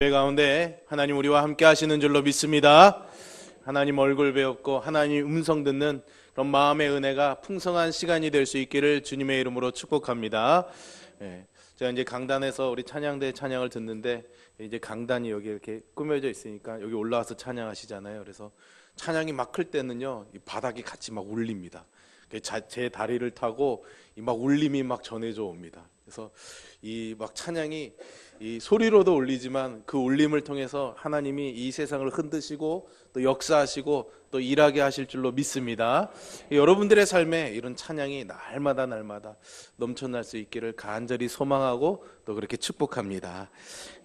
예배 가운데 하나님 우리와 함께 하시는 줄로 믿습니다. 하나님 얼굴 배웠고 하나님 음성 듣는 그런 마음의 은혜가 풍성한 시간이 될 수 있기를 주님의 이름으로 축복합니다. 제가 이제 강단에서 우리 찬양대 찬양을 듣는데 이제 강단이 여기 이렇게 꾸며져 있으니까 여기 올라와서 찬양하시잖아요. 그래서 찬양이 막 클 때는요, 이 바닥이 같이 막 울립니다. 제 다리를 타고 이 막 울림이 막 전해져 옵니다. 그래서 이 막 찬양이 이 소리로도 울리지만 그 울림을 통해서 하나님이 이 세상을 흔드시고 또 역사하시고 또 일하게 하실 줄로 믿습니다. 여러분들의 삶에 이런 찬양이 날마다 넘쳐날 수 있기를 간절히 소망하고 또 그렇게 축복합니다.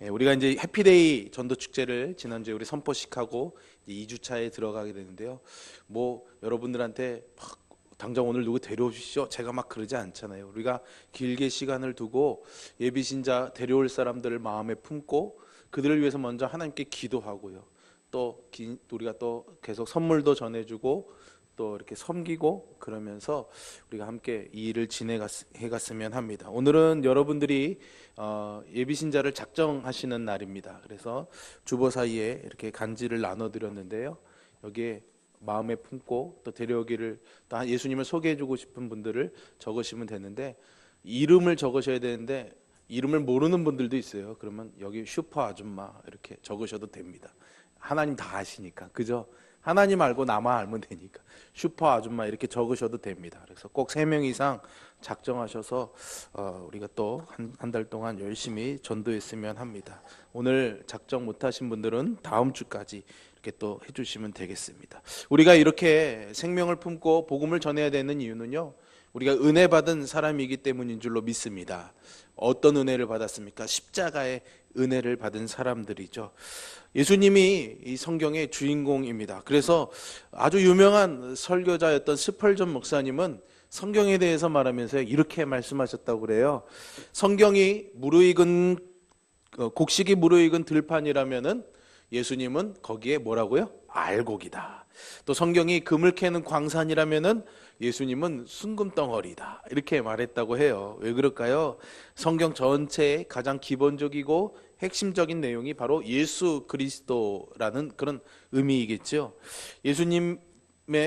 우리가 이제 해피데이 전도 축제를 지난주에 우리 선포식하고 2주차에 들어가게 되는데요. 뭐 여러분들한테 막 당장 오늘 누구 데려오십시오 제가 막 그러지 않잖아요. 우리가 길게 시간을 두고 예비신자 데려올 사람들을 마음에 품고 그들을 위해서 먼저 하나님께 기도하고요. 또 우리가 또 계속 선물도 전해주고 또 이렇게 섬기고 그러면서 우리가 함께 이 일을 진행해갔으면 합니다. 오늘은 여러분들이 예비신자를 작정하시는 날입니다. 그래서 주보 사이에 이렇게 간지를 나눠드렸는데요. 여기에 마음에 품고 또 데려오기를 또 예수님을 소개해주고 싶은 분들을 적으시면 되는데, 이름을 적으셔야 되는데 이름을 모르는 분들도 있어요. 그러면 여기 슈퍼 아줌마 이렇게 적으셔도 됩니다. 하나님 다 아시니까, 그죠? 하나님 알고 나만 알면 되니까 슈퍼 아줌마 이렇게 적으셔도 됩니다. 그래서 꼭 3명 이상 작정하셔서 우리가 또 한 달 동안 열심히 전도했으면 합니다. 오늘 작정 못하신 분들은 다음 주까지 이렇게 또 해주시면 되겠습니다. 우리가 이렇게 생명을 품고 복음을 전해야 되는 이유는요, 우리가 은혜 받은 사람이기 때문인 줄로 믿습니다. 어떤 은혜를 받았습니까? 십자가의 은혜를 받은 사람들이죠. 예수님이 이 성경의 주인공입니다. 그래서 아주 유명한 설교자였던 스펄전 목사님은 성경에 대해서 말하면서 이렇게 말씀하셨다고 그래요. 성경이 곡식이 무르익은 들판이라면은 예수님은 거기에 뭐라고요? 알곡이다. 또 성경이 금을 캐는 광산이라면은 예수님은 순금덩어리다. 이렇게 말했다고 해요. 왜 그럴까요? 성경 전체의 가장 기본적이고 핵심적인 내용이 바로 예수 그리스도라는 그런 의미이겠죠. 예수님의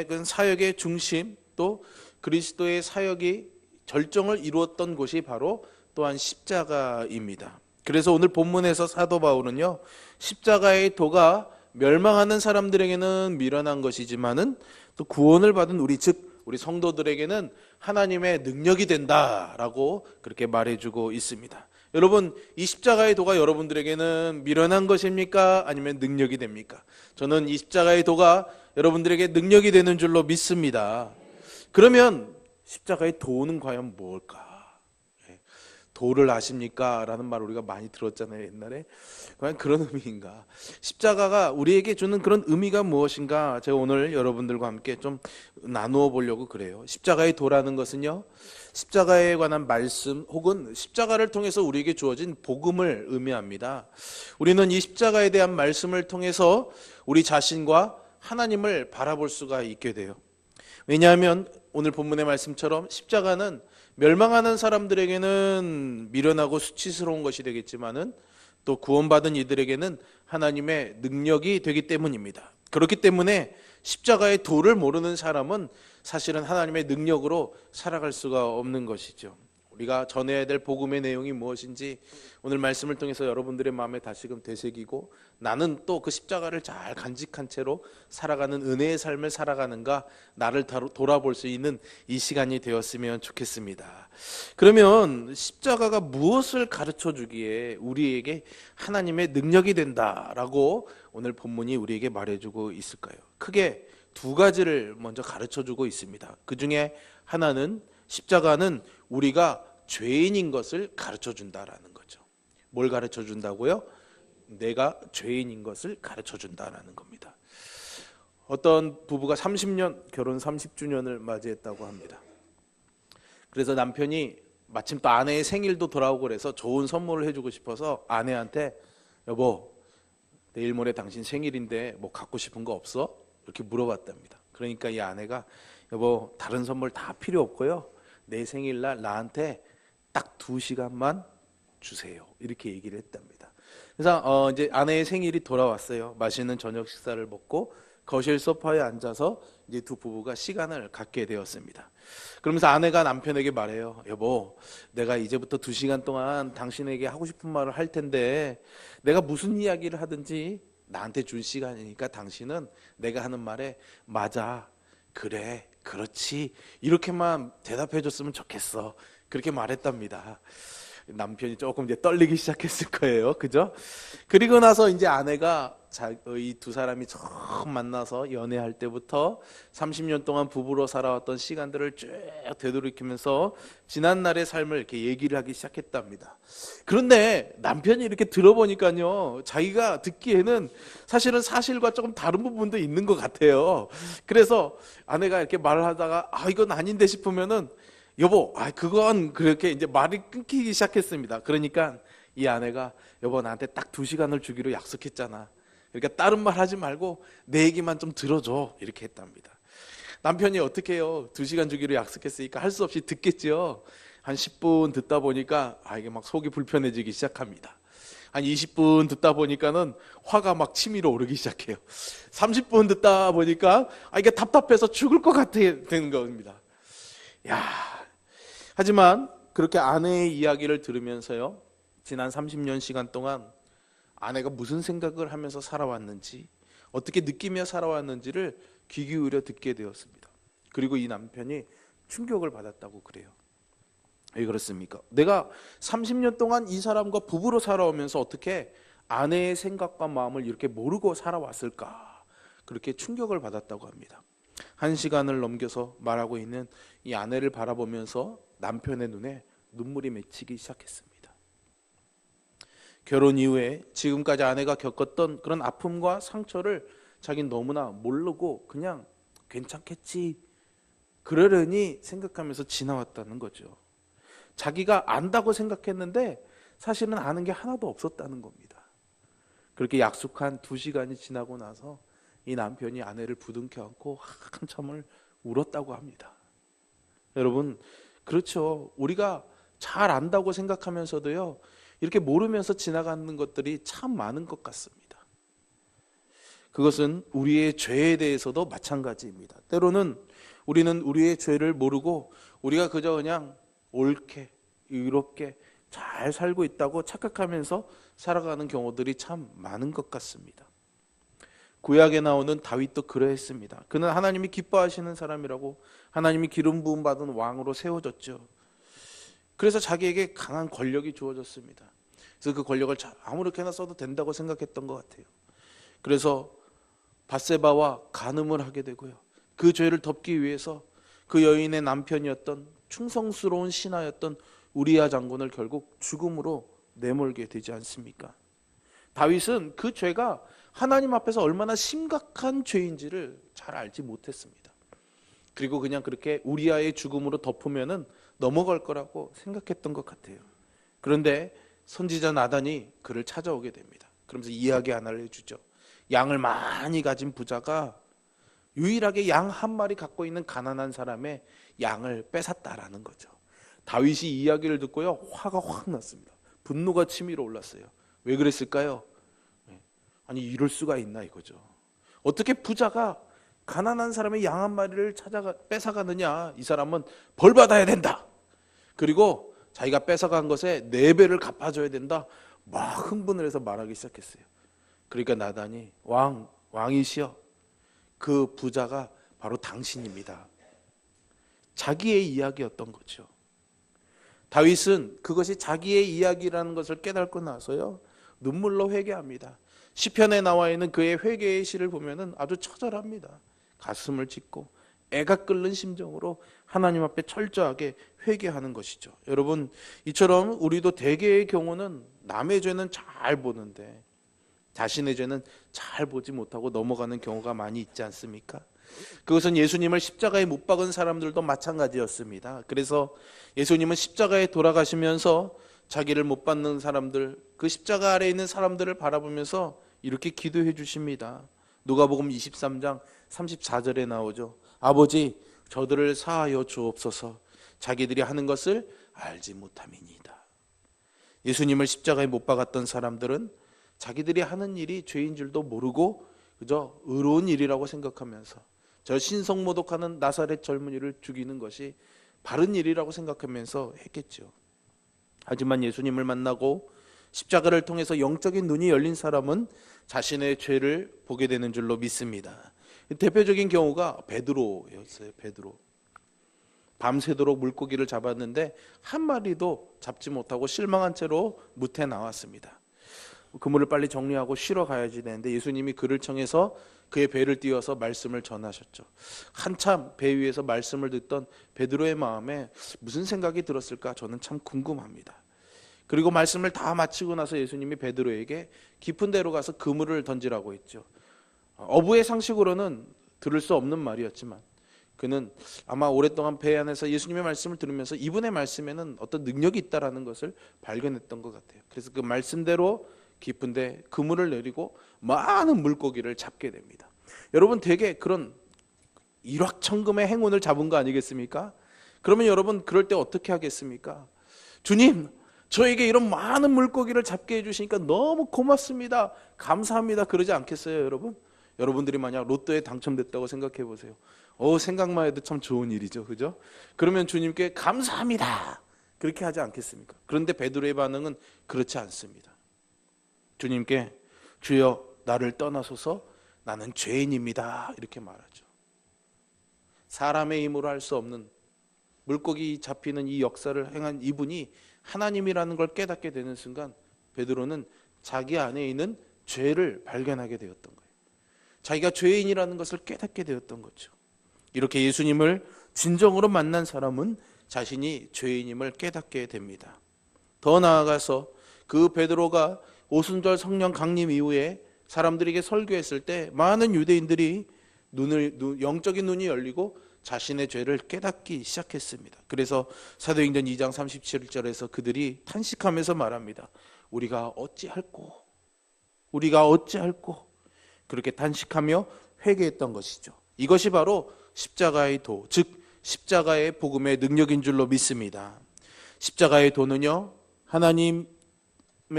그 사역의 중심, 또 그리스도의 사역이 절정을 이루었던 곳이 바로 또한 십자가입니다. 그래서 오늘 본문에서 사도 바울은요, 십자가의 도가 멸망하는 사람들에게는 미련한 것이지만은 또 구원을 받은 우리 성도들에게는 하나님의 능력이 된다라고 그렇게 말해주고 있습니다. 여러분, 이 십자가의 도가 여러분들에게는 미련한 것입니까? 아니면 능력이 됩니까? 저는 이 십자가의 도가 여러분들에게 능력이 되는 줄로 믿습니다. 그러면 십자가의 도는 과연 뭘까? 도를 아십니까? 라는 말 우리가 많이 들었잖아요, 옛날에. 과연 그런 의미인가? 십자가가 우리에게 주는 그런 의미가 무엇인가? 제가 오늘 여러분들과 함께 좀 나누어 보려고 그래요. 십자가의 도라는 것은요, 십자가에 관한 말씀 혹은 십자가를 통해서 우리에게 주어진 복음을 의미합니다. 우리는 이 십자가에 대한 말씀을 통해서 우리 자신과 하나님을 바라볼 수가 있게 돼요. 왜냐하면 오늘 본문의 말씀처럼 십자가는 멸망하는 사람들에게는 미련하고 수치스러운 것이 되겠지만은 또 구원받은 이들에게는 하나님의 능력이 되기 때문입니다. 그렇기 때문에 십자가의 도를 모르는 사람은 사실은 하나님의 능력으로 살아갈 수가 없는 것이죠. 우리가 전해야 될 복음의 내용이 무엇인지 오늘 말씀을 통해서 여러분들의 마음에 다시금 되새기고, 나는 또 그 십자가를 잘 간직한 채로 살아가는 은혜의 삶을 살아가는가, 나를 돌아볼 수 있는 이 시간이 되었으면 좋겠습니다. 그러면 십자가가 무엇을 가르쳐 주기에 우리에게 하나님의 능력이 된다라고 오늘 본문이 우리에게 말해주고 있을까요? 크게 두 가지를 먼저 가르쳐 주고 있습니다. 그 중에 하나는, 십자가는 우리가 죄인인 것을 가르쳐 준다라는 거죠. 뭘 가르쳐 준다고요? 내가 죄인인 것을 가르쳐 준다라는 겁니다. 어떤 부부가 결혼 30주년을 맞이했다고 합니다. 그래서 남편이 마침 또 아내의 생일도 돌아오고 그래서 좋은 선물을 해주고 싶어서 아내한테, 여보, 내일 모레 당신 생일인데 뭐 갖고 싶은 거 없어? 이렇게 물어봤답니다. 그러니까 이 아내가, 여보, 다른 선물 다 필요 없고요, 내 생일날 나한테 딱 2시간만 주세요, 이렇게 얘기를 했답니다. 그래서 이제 아내의 생일이 돌아왔어요. 맛있는 저녁 식사를 먹고 거실 소파에 앉아서 이제 두 부부가 시간을 갖게 되었습니다. 그러면서 아내가 남편에게 말해요. 여보, 내가 이제부터 2시간 동안 당신에게 하고 싶은 말을 할 텐데 내가 무슨 이야기를 하든지 나한테 준 시간이니까 당신은 내가 하는 말에 맞아, 그래, 그렇지 이렇게만 대답해 줬으면 좋겠어. 그렇게 말했답니다. 남편이 조금 이제 떨리기 시작했을 거예요. 그죠? 그리고 나서 이제 아내가 이 두 사람이 처음 만나서 연애할 때부터 30년 동안 부부로 살아왔던 시간들을 쭉 되돌이키면서 지난날의 삶을 이렇게 얘기를 하기 시작했답니다. 그런데 남편이 이렇게 들어보니까요, 자기가 듣기에는 사실은 사실과 조금 다른 부분도 있는 것 같아요. 그래서 아내가 이렇게 말을 하다가 이건 아닌데 싶으면은 여보, 그건 그렇게 이제 말이 끊기기 시작했습니다. 그러니까 이 아내가 여보, 나한테 딱 2시간을 주기로 약속했잖아. 그러니까 다른 말 하지 말고 내 얘기만 좀 들어줘. 이렇게 했답니다. 남편이 어떻게 해요? 2시간 주기로 약속했으니까 할 수 없이 듣겠죠. 한 10분 듣다 보니까 이게 막 속이 불편해지기 시작합니다. 한 20분 듣다 보니까는 화가 막 치밀어 오르기 시작해요. 30분 듣다 보니까 이게 답답해서 죽을 것 같아 되는 겁니다. 하지만 그렇게 아내의 이야기를 들으면서요, 지난 30년 시간 동안 아내가 무슨 생각을 하면서 살아왔는지, 어떻게 느끼며 살아왔는지를 귀 기울여 듣게 되었습니다. 그리고 이 남편이 충격을 받았다고 그래요. 왜 그렇습니까? 내가 30년 동안 이 사람과 부부로 살아오면서 어떻게 아내의 생각과 마음을 이렇게 모르고 살아왔을까? 그렇게 충격을 받았다고 합니다. 1시간을 넘겨서 말하고 있는 이 아내를 바라보면서 남편의 눈에 눈물이 맺히기 시작했습니다. 결혼 이후에 지금까지 아내가 겪었던 그런 아픔과 상처를 자기는 너무나 모르고 그냥 괜찮겠지, 그러려니 생각하면서 지나왔다는 거죠. 자기가 안다고 생각했는데 사실은 아는 게 하나도 없었다는 겁니다. 그렇게 약속한 2시간이 지나고 나서 이 남편이 아내를 부둥켜 안고 한참을 울었다고 합니다. 여러분, 그렇죠. 우리가 잘 안다고 생각하면서도요, 이렇게 모르면서 지나가는 것들이 참 많은 것 같습니다. 그것은 우리의 죄에 대해서도 마찬가지입니다. 때로는 우리는 우리의 죄를 모르고 우리가 그저 그냥 옳게, 의롭게 잘 살고 있다고 착각하면서 살아가는 경우들이 참 많은 것 같습니다. 구약에 나오는 다윗도 그러했습니다. 그는 하나님이 기뻐하시는 사람이라고, 하나님이 기름 부음 받은 왕으로 세워졌죠. 그래서 자기에게 강한 권력이 주어졌습니다. 그래서 그 권력을 아무렇게나 써도 된다고 생각했던 것 같아요. 그래서 밧세바와 간음을 하게 되고요, 그 죄를 덮기 위해서 그 여인의 남편이었던 충성스러운 신하였던 우리야 장군을 결국 죽음으로 내몰게 되지 않습니까? 다윗은 그 죄가 하나님 앞에서 얼마나 심각한 죄인지를 잘 알지 못했습니다. 그리고 그냥 그렇게 우리아의 죽음으로 덮으면은 넘어갈 거라고 생각했던 것 같아요. 그런데 선지자 나단이 그를 찾아오게 됩니다. 그러면서 이야기 하나를 해주죠. 양을 많이 가진 부자가 유일하게 양 한 마리 갖고 있는 가난한 사람의 양을 뺏었다라는 거죠. 다윗이 이야기를 듣고요, 화가 확 났습니다. 분노가 치밀어 올랐어요. 왜 그랬을까요? 아니, 이럴 수가 있나 이거죠. 어떻게 부자가 가난한 사람의 양 한 마리를 뺏어가느냐, 이 사람은 벌 받아야 된다. 그리고 자기가 뺏어간 것에 4배를 갚아줘야 된다. 막 흥분을 해서 말하기 시작했어요. 그러니까 나단이 왕이시여, 그 부자가 바로 당신입니다. 자기의 이야기였던 거죠. 다윗은 그것이 자기의 이야기라는 것을 깨닫고 나서요, 눈물로 회개합니다. 시편에 나와 있는 그의 회개의 시를 보면은 아주 처절합니다. 가슴을 찢고 애가 끓는 심정으로 하나님 앞에 철저하게 회개하는 것이죠. 여러분, 이처럼 우리도 대개의 경우는 남의 죄는 잘 보는데 자신의 죄는 잘 보지 못하고 넘어가는 경우가 많이 있지 않습니까? 그것은 예수님을 십자가에 못 박은 사람들도 마찬가지였습니다. 그래서 예수님은 십자가에 돌아가시면서 자기를 못 박는 사람들, 그 십자가 아래에 있는 사람들을 바라보면서 이렇게 기도해 주십니다. 누가복음 23장 34절에 나오죠. 아버지, 저들을 사하여 주옵소서. 자기들이 하는 것을 알지 못함이니이다. 예수님을 십자가에 못 박았던 사람들은 자기들이 하는 일이 죄인 줄도 모르고 그저 의로운 일이라고 생각하면서 저 신성모독하는 나사렛 젊은이를 죽이는 것이 바른 일이라고 생각하면서 했겠죠. 하지만 예수님을 만나고 십자가를 통해서 영적인 눈이 열린 사람은 자신의 죄를 보게 되는 줄로 믿습니다. 대표적인 경우가 베드로였어요. 베드로. 밤새도록 물고기를 잡았는데 한 마리도 잡지 못하고 실망한 채로 무태 나왔습니다. 그물을 빨리 정리하고 쉬러 가야지 되는데 예수님이 그를 청해서 그의 배를 띄워서 말씀을 전하셨죠. 한참 배 위에서 말씀을 듣던 베드로의 마음에 무슨 생각이 들었을까 저는 참 궁금합니다. 그리고 말씀을 다 마치고 나서 예수님이 베드로에게 깊은 데로 가서 그물을 던지라고 했죠. 어부의 상식으로는 들을 수 없는 말이었지만 그는 아마 오랫동안 배 안에서 예수님의 말씀을 들으면서 이분의 말씀에는 어떤 능력이 있다라는 것을 발견했던 것 같아요. 그래서 그 말씀대로 깊은데 그물을 내리고 많은 물고기를 잡게 됩니다. 여러분 되게 그런 일확천금의 행운을 잡은 거 아니겠습니까? 그러면 여러분 그럴 때 어떻게 하겠습니까? 주님, 저에게 이런 많은 물고기를 잡게 해주시니까 너무 고맙습니다, 감사합니다 그러지 않겠어요 여러분? 여러분들이 만약 로또에 당첨됐다고 생각해 보세요. 생각만 해도 참 좋은 일이죠, 그죠? 그러면 주님께 감사합니다 그렇게 하지 않겠습니까? 그런데 베드로의 반응은 그렇지 않습니다. 주님께 주여 나를 떠나소서 나는 죄인입니다 이렇게 말하죠. 사람의 힘으로 할 수 없는 물고기 잡히는 이 역사를 행한 이분이 하나님이라는 걸 깨닫게 되는 순간 베드로는 자기 안에 있는 죄를 발견하게 되었던 거예요. 자기가 죄인이라는 것을 깨닫게 되었던 거죠. 이렇게 예수님을 진정으로 만난 사람은 자신이 죄인임을 깨닫게 됩니다. 더 나아가서 그 베드로가 오순절 성령 강림 이후에 사람들에게 설교했을 때 많은 유대인들이 영적인 눈이 열리고 자신의 죄를 깨닫기 시작했습니다. 그래서 사도행전 2장 37절에서 그들이 탄식하면서 말합니다. 우리가 어찌할꼬 그렇게 탄식하며 회개했던 것이죠. 이것이 바로 십자가의 도, 즉 십자가의 복음의 능력인 줄로 믿습니다. 십자가의 도는요, 하나님의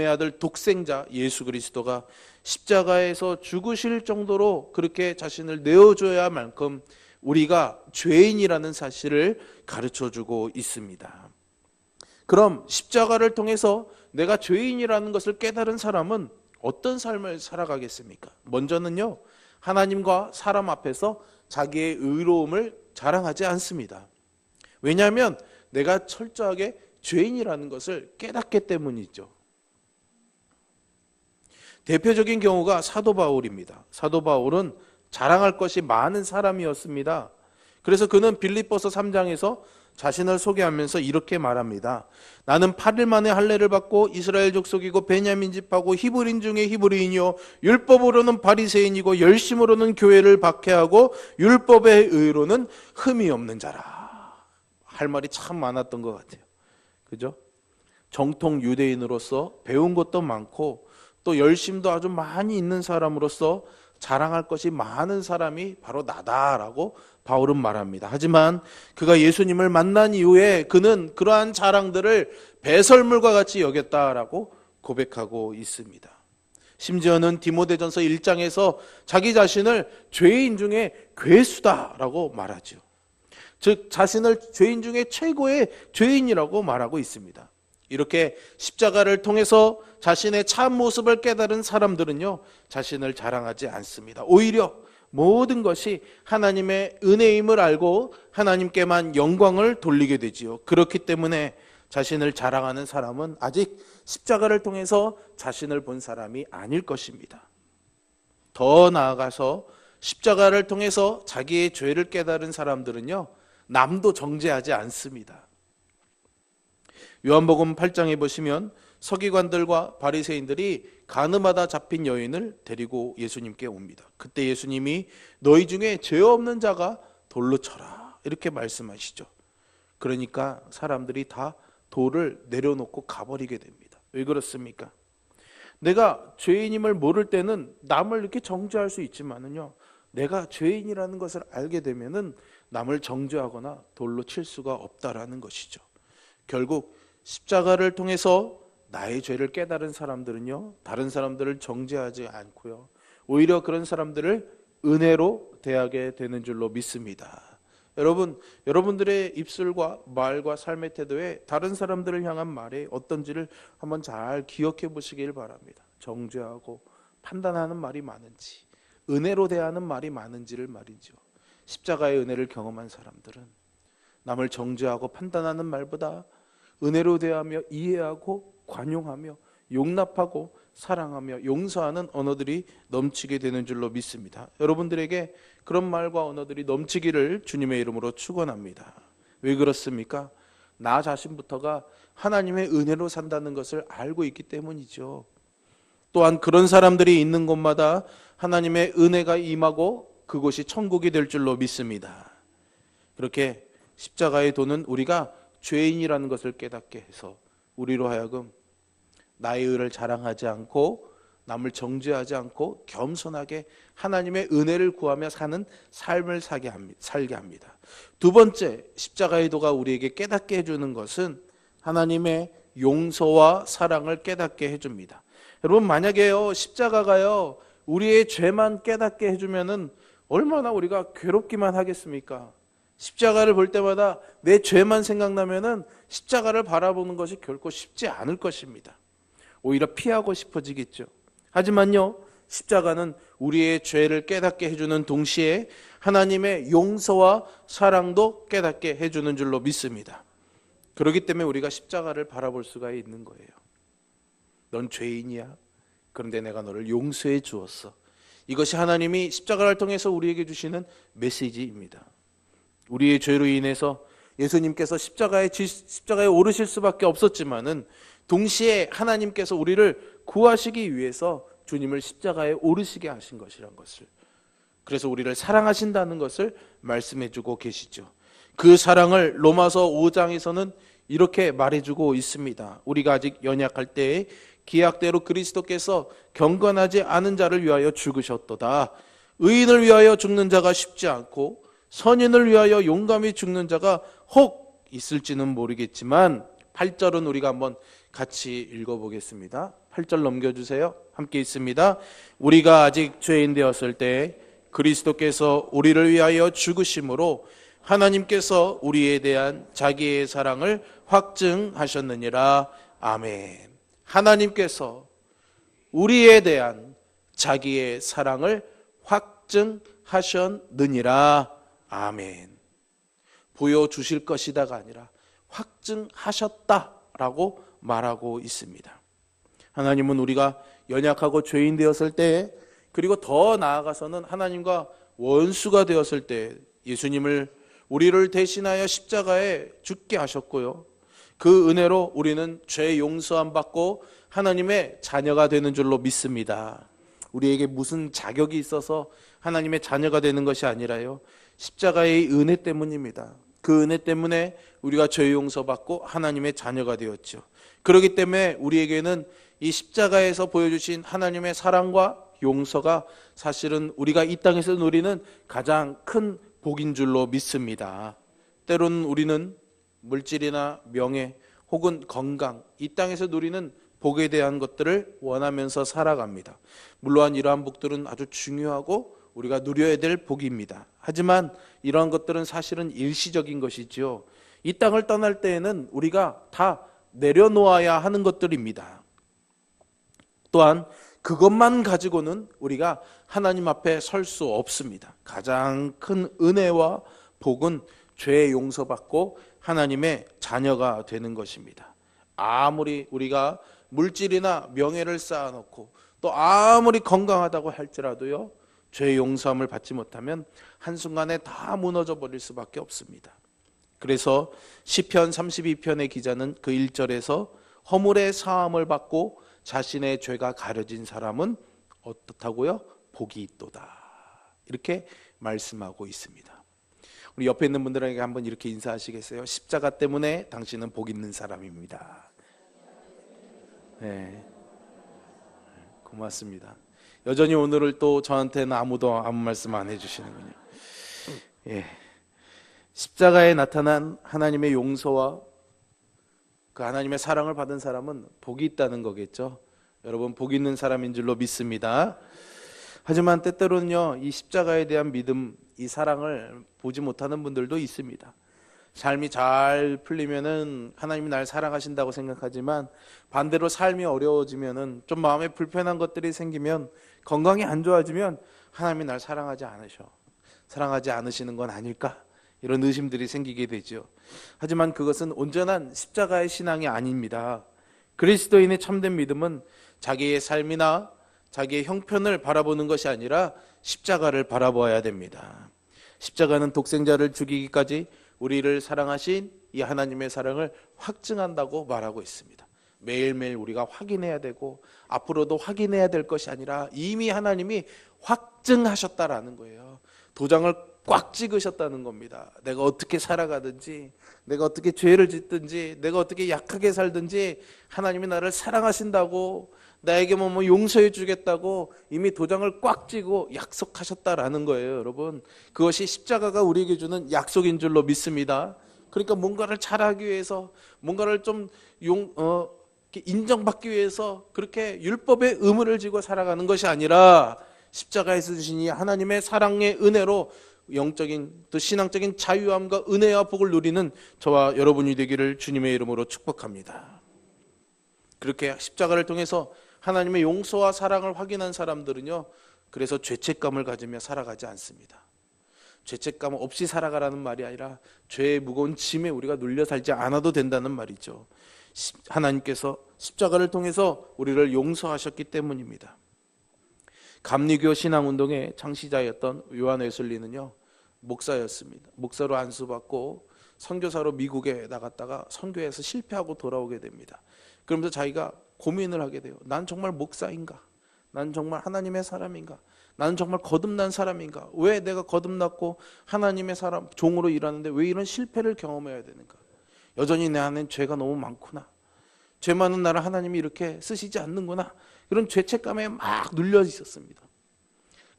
아들 독생자 예수 그리스도가 십자가에서 죽으실 정도로 그렇게 자신을 내어줘야 할 만큼 우리가 죄인이라는 사실을 가르쳐주고 있습니다. 그럼 십자가를 통해서 내가 죄인이라는 것을 깨달은 사람은 어떤 삶을 살아가겠습니까? 먼저는요, 하나님과 사람 앞에서 자기의 의로움을 자랑하지 않습니다. 왜냐하면 내가 철저하게 죄인이라는 것을 깨닫기 때문이죠. 대표적인 경우가 사도 바울입니다. 사도 바울은 자랑할 것이 많은 사람이었습니다. 그래서 그는 빌립보서 3장에서 자신을 소개하면서 이렇게 말합니다. 나는 8일 만에 할례를 받고 이스라엘 족속이고 베냐민 집하고 히브리인 중에 히브리인이요 율법으로는 바리새인이고 열심으로는 교회를 박해하고 율법의 의로는 흠이 없는 자라. 할 말이 참 많았던 것 같아요. 그죠? 정통 유대인으로서 배운 것도 많고 또 열심도 아주 많이 있는 사람으로서 자랑할 것이 많은 사람이 바로 나다라고 바울은 말합니다. 하지만 그가 예수님을 만난 이후에 그는 그러한 자랑들을 배설물과 같이 여겼다라고 고백하고 있습니다. 심지어는 디모데전서 1장에서 자기 자신을 죄인 중에 괴수다라고 말하죠. 즉 자신을 죄인 중에 최고의 죄인이라고 말하고 있습니다. 이렇게 십자가를 통해서 자신의 참 모습을 깨달은 사람들은요, 자신을 자랑하지 않습니다. 오히려 모든 것이 하나님의 은혜임을 알고 하나님께만 영광을 돌리게 되지요. 그렇기 때문에 자신을 자랑하는 사람은 아직 십자가를 통해서 자신을 본 사람이 아닐 것입니다. 더 나아가서 십자가를 통해서 자기의 죄를 깨달은 사람들은요, 남도 정죄하지 않습니다. 요한복음 8장에 보시면 서기관들과 바리새인들이 가늠하다 잡힌 여인을 데리고 예수님께 옵니다. 그때 예수님이 너희 중에 죄 없는 자가 돌로 쳐라 이렇게 말씀하시죠. 그러니까 사람들이 다 돌을 내려놓고 가버리게 됩니다. 왜 그렇습니까? 내가 죄인임을 모를 때는 남을 이렇게 정죄할 수 있지만은요, 내가 죄인이라는 것을 알게 되면은 남을 정죄하거나 돌로 칠 수가 없다라는 것이죠. 결국 십자가를 통해서 나의 죄를 깨달은 사람들은요, 다른 사람들을 정죄하지 않고요, 오히려 그런 사람들을 은혜로 대하게 되는 줄로 믿습니다. 여러분들의 입술과 말과 삶의 태도에 다른 사람들을 향한 말이 어떤지를 한번 잘 기억해 보시길 바랍니다. 정죄하고 판단하는 말이 많은지, 은혜로 대하는 말이 많은지를 말이죠. 십자가의 은혜를 경험한 사람들은 남을 정죄하고 판단하는 말보다 은혜로 대하며 이해하고 관용하며 용납하고 사랑하며 용서하는 언어들이 넘치게 되는 줄로 믿습니다. 여러분들에게 그런 말과 언어들이 넘치기를 주님의 이름으로 축원합니다. 왜 그렇습니까? 나 자신부터가 하나님의 은혜로 산다는 것을 알고 있기 때문이죠. 또한 그런 사람들이 있는 곳마다 하나님의 은혜가 임하고 그곳이 천국이 될 줄로 믿습니다. 그렇게 십자가의 도는 우리가 죄인이라는 것을 깨닫게 해서 우리로 하여금 나의 의를 자랑하지 않고 남을 정죄하지 않고 겸손하게 하나님의 은혜를 구하며 사는 삶을 살게 합니다. 두 번째, 십자가의 도가 우리에게 깨닫게 해주는 것은 하나님의 용서와 사랑을 깨닫게 해줍니다. 여러분, 만약에요, 십자가가요 우리의 죄만 깨닫게 해주면은 얼마나 우리가 괴롭기만 하겠습니까? 십자가를 볼 때마다 내 죄만 생각나면은 십자가를 바라보는 것이 결코 쉽지 않을 것입니다. 오히려 피하고 싶어지겠죠. 하지만요, 십자가는 우리의 죄를 깨닫게 해주는 동시에 하나님의 용서와 사랑도 깨닫게 해주는 줄로 믿습니다. 그렇기 때문에 우리가 십자가를 바라볼 수가 있는 거예요. 넌 죄인이야. 그런데 내가 너를 용서해 주었어. 이것이 하나님이 십자가를 통해서 우리에게 주시는 메시지입니다. 우리의 죄로 인해서 예수님께서 십자가에 오르실 수밖에 없었지만은 동시에 하나님께서 우리를 구하시기 위해서 주님을 십자가에 오르시게 하신 것이란 것을, 그래서 우리를 사랑하신다는 것을 말씀해주고 계시죠. 그 사랑을 로마서 5장에서는 이렇게 말해주고 있습니다. 우리가 아직 연약할 때에 기약대로 그리스도께서 경건하지 않은 자를 위하여 죽으셨도다. 의인을 위하여 죽는 자가 쉽지 않고 선인을 위하여 용감히 죽는 자가 혹 있을지는 모르겠지만, 8절은 우리가 한번 같이 읽어보겠습니다. 8절 넘겨주세요. 함께 있습니다. 우리가 아직 죄인 되었을 때 그리스도께서 우리를 위하여 죽으심으로 하나님께서 우리에 대한 자기의 사랑을 확증하셨느니라. 아멘. 하나님께서 우리에 대한 자기의 사랑을 확증하셨느니라. 아멘. 보여주실 것이다가 아니라 확증하셨다라고 말하고 있습니다. 하나님은 우리가 연약하고 죄인 되었을 때, 그리고 더 나아가서는 하나님과 원수가 되었을 때 예수님을 우리를 대신하여 십자가에 죽게 하셨고요, 그 은혜로 우리는 죄 용서함 받고 하나님의 자녀가 되는 줄로 믿습니다. 우리에게 무슨 자격이 있어서 하나님의 자녀가 되는 것이 아니라요, 십자가의 은혜 때문입니다. 그 은혜 때문에 우리가 죄 용서받고 하나님의 자녀가 되었죠. 그렇기 때문에 우리에게는 이 십자가에서 보여주신 하나님의 사랑과 용서가 사실은 우리가 이 땅에서 누리는 가장 큰 복인 줄로 믿습니다. 때로는 우리는 물질이나 명예 혹은 건강, 이 땅에서 누리는 복에 대한 것들을 원하면서 살아갑니다. 물론 이러한 복들은 아주 중요하고 우리가 누려야 될 복입니다. 하지만 이러한 것들은 사실은 일시적인 것이죠. 이 땅을 떠날 때에는 우리가 다 내려놓아야 하는 것들입니다. 또한 그것만 가지고는 우리가 하나님 앞에 설 수 없습니다. 가장 큰 은혜와 복은 죄 용서받고 하나님의 자녀가 되는 것입니다. 아무리 우리가 물질이나 명예를 쌓아놓고 또 아무리 건강하다고 할지라도요, 죄 용서함을 받지 못하면 한순간에 다 무너져 버릴 수밖에 없습니다. 그래서 시편 32편의 기자는 그 1절에서 허물의 사함을 받고 자신의 죄가 가려진 사람은 어떻다고요? 복이 있도다, 이렇게 말씀하고 있습니다. 우리 옆에 있는 분들에게 한번 이렇게 인사하시겠어요? 십자가 때문에 당신은 복 있는 사람입니다. 네, 고맙습니다. 여전히 오늘을 또 저한테는 아무도 아무 말씀 안 해주시는군요. 예, 십자가에 나타난 하나님의 용서와 그 하나님의 사랑을 받은 사람은 복이 있다는 거겠죠. 여러분, 복 있는 사람인 줄로 믿습니다. 하지만 때때로는요, 이 십자가에 대한 믿음, 이 사랑을 보지 못하는 분들도 있습니다. 삶이 잘 풀리면은 하나님이 날 사랑하신다고 생각하지만, 반대로 삶이 어려워지면은, 좀 마음에 불편한 것들이 생기면, 건강이 안 좋아지면 하나님이 날 사랑하지 않으시는 건 아닐까? 이런 의심들이 생기게 되죠. 하지만 그것은 온전한 십자가의 신앙이 아닙니다. 그리스도인의 참된 믿음은 자기의 삶이나 자기의 형편을 바라보는 것이 아니라 십자가를 바라보아야 됩니다. 십자가는 독생자를 죽이기까지 우리를 사랑하신 이 하나님의 사랑을 확증한다고 말하고 있습니다. 매일매일 우리가 확인해야 되고 앞으로도 확인해야 될 것이 아니라 이미 하나님이 확증하셨다라는 거예요. 도장을 꽉 찍으셨다는 겁니다. 내가 어떻게 살아가든지, 내가 어떻게 죄를 짓든지, 내가 어떻게 약하게 살든지 하나님이 나를 사랑하신다고, 나에게 뭐 용서해 주겠다고 이미 도장을 꽉 찍고 약속하셨다라는 거예요. 여러분, 그것이 십자가가 우리에게 주는 약속인 줄로 믿습니다. 그러니까 뭔가를 잘하기 위해서, 뭔가를 좀 인정받기 위해서 그렇게 율법의 의무를 지고 살아가는 것이 아니라 십자가에서 주신 이 하나님의 사랑의 은혜로 영적인 또 신앙적인 자유함과 은혜와 복을 누리는 저와 여러분이 되기를 주님의 이름으로 축복합니다. 그렇게 십자가를 통해서 하나님의 용서와 사랑을 확인한 사람들은요, 그래서 죄책감을 가지며 살아가지 않습니다. 죄책감 없이 살아가라는 말이 아니라 죄의 무거운 짐에 우리가 눌려 살지 않아도 된다는 말이죠. 하나님께서 십자가를 통해서 우리를 용서하셨기 때문입니다. 감리교 신앙운동의 창시자였던 요한 웨슬리는요, 목사였습니다. 목사로 안수받고 선교사로 미국에 나갔다가 선교에서 실패하고 돌아오게 됩니다. 그러면서 자기가 고민을 하게 돼요. 난 정말 목사인가? 난 정말 하나님의 사람인가? 나는 정말 거듭난 사람인가? 왜 내가 거듭났고 하나님의 사람 종으로 일하는데 왜 이런 실패를 경험해야 되는가? 여전히 내 안엔 죄가 너무 많구나. 죄 많은 나를 하나님이 이렇게 쓰시지 않는구나. 이런 죄책감에 막 눌려 있었습니다.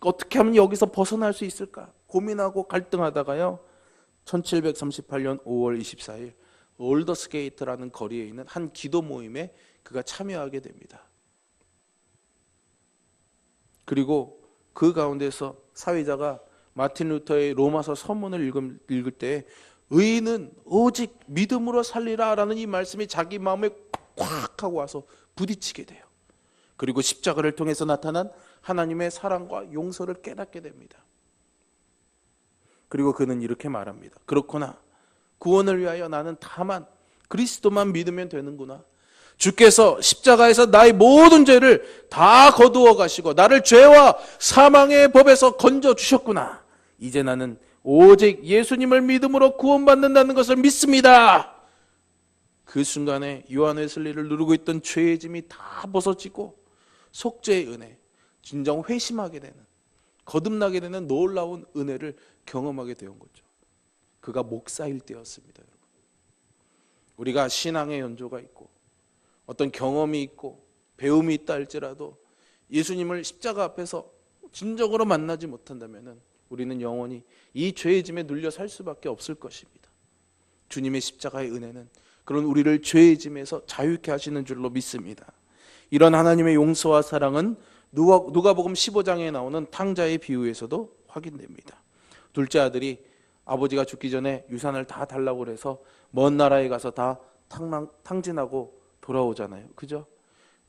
어떻게 하면 여기서 벗어날 수 있을까 고민하고 갈등하다가요, 1738년 5월 24일 올더스게이트라는 거리에 있는 한 기도 모임에 그가 참여하게 됩니다. 그리고 그 가운데서 사회자가 마틴 루터의 로마서 서문을 읽을 때 의인은 오직 믿음으로 살리라 라는 이 말씀이 자기 마음에 꽉 하고 와서 부딪히게 돼요. 그리고 십자가를 통해서 나타난 하나님의 사랑과 용서를 깨닫게 됩니다. 그리고 그는 이렇게 말합니다. 그렇구나. 구원을 위하여 나는 다만 그리스도만 믿으면 되는구나. 주께서 십자가에서 나의 모든 죄를 다 거두어 가시고 나를 죄와 사망의 법에서 건져 주셨구나. 이제 나는 오직 예수님을 믿음으로 구원받는다는 것을 믿습니다. 그 순간에 요한 웨슬리를 누르고 있던 죄의 짐이 다 벗어지고 속죄의 은혜, 진정 회심하게 되는, 거듭나게 되는 놀라운 은혜를 경험하게 되는 거죠. 그가 목사일 때였습니다. 여러분, 우리가 신앙의 연조가 있고 어떤 경험이 있고 배움이 있다 할지라도 예수님을 십자가 앞에서 진정으로 만나지 못한다면 우리는 영원히 이 죄의 짐에 눌려 살 수밖에 없을 것입니다. 주님의 십자가의 은혜는 그런 우리를 죄의 짐에서 자유케 하시는 줄로 믿습니다. 이런 하나님의 용서와 사랑은 누가복음 15장에 나오는 탕자의 비유에서도 확인됩니다. 둘째 아들이 아버지가 죽기 전에 유산을 다 달라고 해서 먼 나라에 가서 다 탕진하고 돌아오잖아요. 그죠?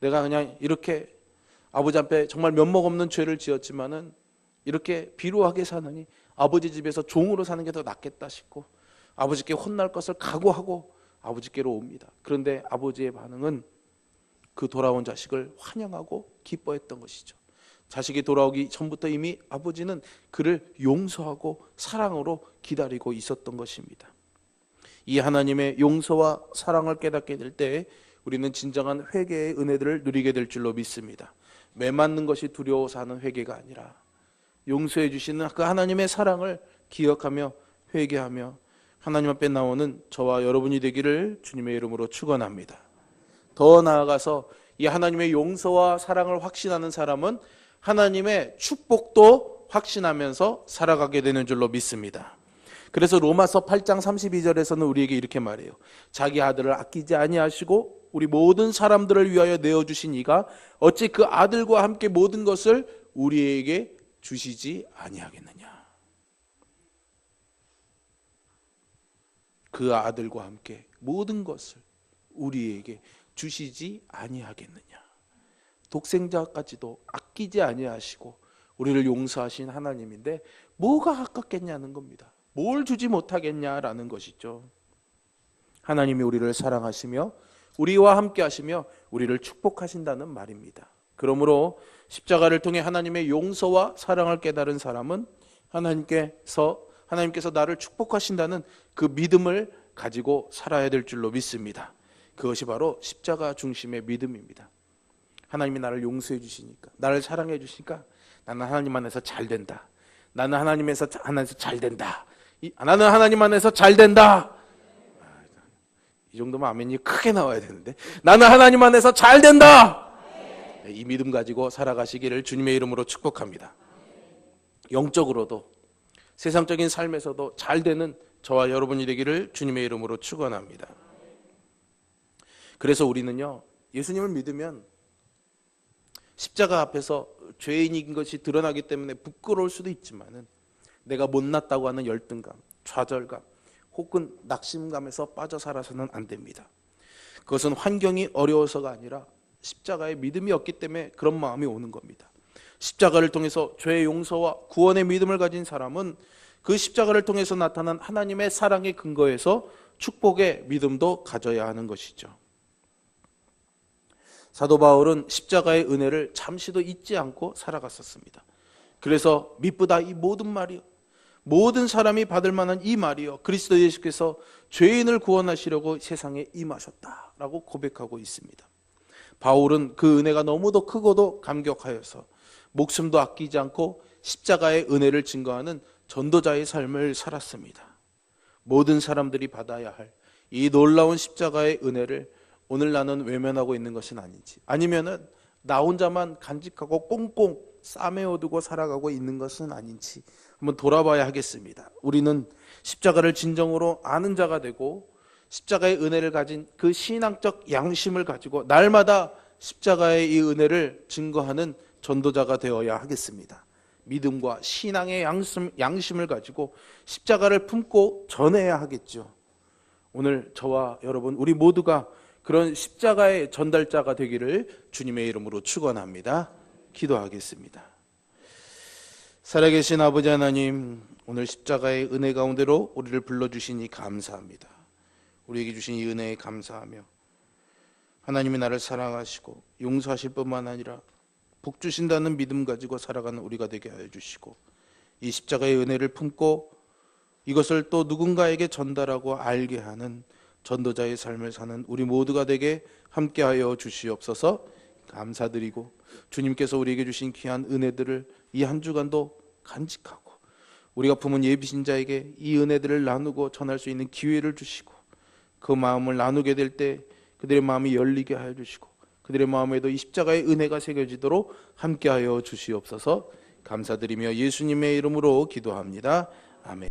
내가 그냥 이렇게 아버지 앞에 정말 면목 없는 죄를 지었지만은 이렇게 비루하게 사느니 아버지 집에서 종으로 사는 게 더 낫겠다 싶고 아버지께 혼날 것을 각오하고 아버지께로 옵니다. 그런데 아버지의 반응은 그 돌아온 자식을 환영하고 기뻐했던 것이죠. 자식이 돌아오기 전부터 이미 아버지는 그를 용서하고 사랑으로 기다리고 있었던 것입니다. 이 하나님의 용서와 사랑을 깨닫게 될 때 우리는 진정한 회개의 은혜들을 누리게 될 줄로 믿습니다. 매맞는 것이 두려워서 하는 회개가 아니라 용서해 주시는 그 하나님의 사랑을 기억하며 회개하며 하나님 앞에 나오는 저와 여러분이 되기를 주님의 이름으로 축원합니다. 더 나아가서 이 하나님의 용서와 사랑을 확신하는 사람은 하나님의 축복도 확신하면서 살아가게 되는 줄로 믿습니다. 그래서 로마서 8장 32절에서는 우리에게 이렇게 말해요. 자기 아들을 아끼지 아니하시고 우리 모든 사람들을 위하여 내어주신 이가 어찌 그 아들과 함께 모든 것을 우리에게 주시지 아니하겠느냐. 그 아들과 함께 모든 것을 우리에게 주시지 아니하겠느냐. 독생자까지도 아끼지 아니하시고 우리를 용서하신 하나님인데 뭐가 아깝겠냐는 겁니다. 뭘 주지 못하겠냐라는 것이죠. 하나님이 우리를 사랑하시며 우리와 함께 하시며 우리를 축복하신다는 말입니다. 그러므로 십자가를 통해 하나님의 용서와 사랑을 깨달은 사람은 하나님께서 나를 축복하신다는 그 믿음을 가지고 살아야 될 줄로 믿습니다. 그것이 바로 십자가 중심의 믿음입니다. 하나님이 나를 용서해 주시니까, 나를 사랑해 주시니까 나는 하나님 안에서 잘 된다. 나는 하나님 안에서 잘 된다. 나는 하나님 안에서 잘 된다. 이 정도면 아멘이 크게 나와야 되는데, 나는 하나님 안에서 잘 된다. 이 믿음 가지고 살아가시기를 주님의 이름으로 축복합니다. 영적으로도 세상적인 삶에서도 잘 되는 저와 여러분이 되기를 주님의 이름으로 축원합니다. 그래서 우리는요, 예수님을 믿으면 십자가 앞에서 죄인인 것이 드러나기 때문에 부끄러울 수도 있지만은 내가 못났다고 하는 열등감, 좌절감, 혹은 낙심감에서 빠져 살아서는 안 됩니다. 그것은 환경이 어려워서가 아니라 십자가에 믿음이 없기 때문에 그런 마음이 오는 겁니다. 십자가를 통해서 죄의 용서와 구원의 믿음을 가진 사람은 그 십자가를 통해서 나타난 하나님의 사랑의 근거에서 축복의 믿음도 가져야 하는 것이죠. 사도 바울은 십자가의 은혜를 잠시도 잊지 않고 살아갔었습니다. 그래서 미쁘다 이 모든 말이요, 모든 사람이 받을 만한 이 말이요, 그리스도 예수께서 죄인을 구원하시려고 세상에 임하셨다라고 고백하고 있습니다. 바울은 그 은혜가 너무도 크고도 감격하여서 목숨도 아끼지 않고 십자가의 은혜를 증거하는 전도자의 삶을 살았습니다. 모든 사람들이 받아야 할 이 놀라운 십자가의 은혜를 오늘 나는 외면하고 있는 것은 아닌지, 아니면은 나 혼자만 간직하고 꽁꽁 싸매어두고 살아가고 있는 것은 아닌지 한번 돌아봐야 하겠습니다. 우리는 십자가를 진정으로 아는 자가 되고 십자가의 은혜를 가진 그 신앙적 양심을 가지고 날마다 십자가의 이 은혜를 증거하는 전도자가 되어야 하겠습니다. 믿음과 신앙의 양심을 가지고 십자가를 품고 전해야 하겠죠. 오늘 저와 여러분 우리 모두가 그런 십자가의 전달자가 되기를 주님의 이름으로 축원합니다. 기도하겠습니다. 살아계신 아버지 하나님, 오늘 십자가의 은혜 가운데로 우리를 불러주시니 감사합니다. 우리에게 주신 이 은혜에 감사하며 하나님이 나를 사랑하시고 용서하실 뿐만 아니라 복 주신다는 믿음 가지고 살아가는 우리가 되게 하여 주시고, 이 십자가의 은혜를 품고 이것을 또 누군가에게 전달하고 알게 하는 전도자의 삶을 사는 우리 모두가 되게 함께하여 주시옵소서. 감사드리고 주님께서 우리에게 주신 귀한 은혜들을 이 한 주간도 간직하고 우리가 품은 예비신자에게 이 은혜들을 나누고 전할 수 있는 기회를 주시고, 그 마음을 나누게 될 때 그들의 마음이 열리게 하여 주시고 그들의 마음에도 이 십자가의 은혜가 새겨지도록 함께하여 주시옵소서. 감사드리며 예수님의 이름으로 기도합니다.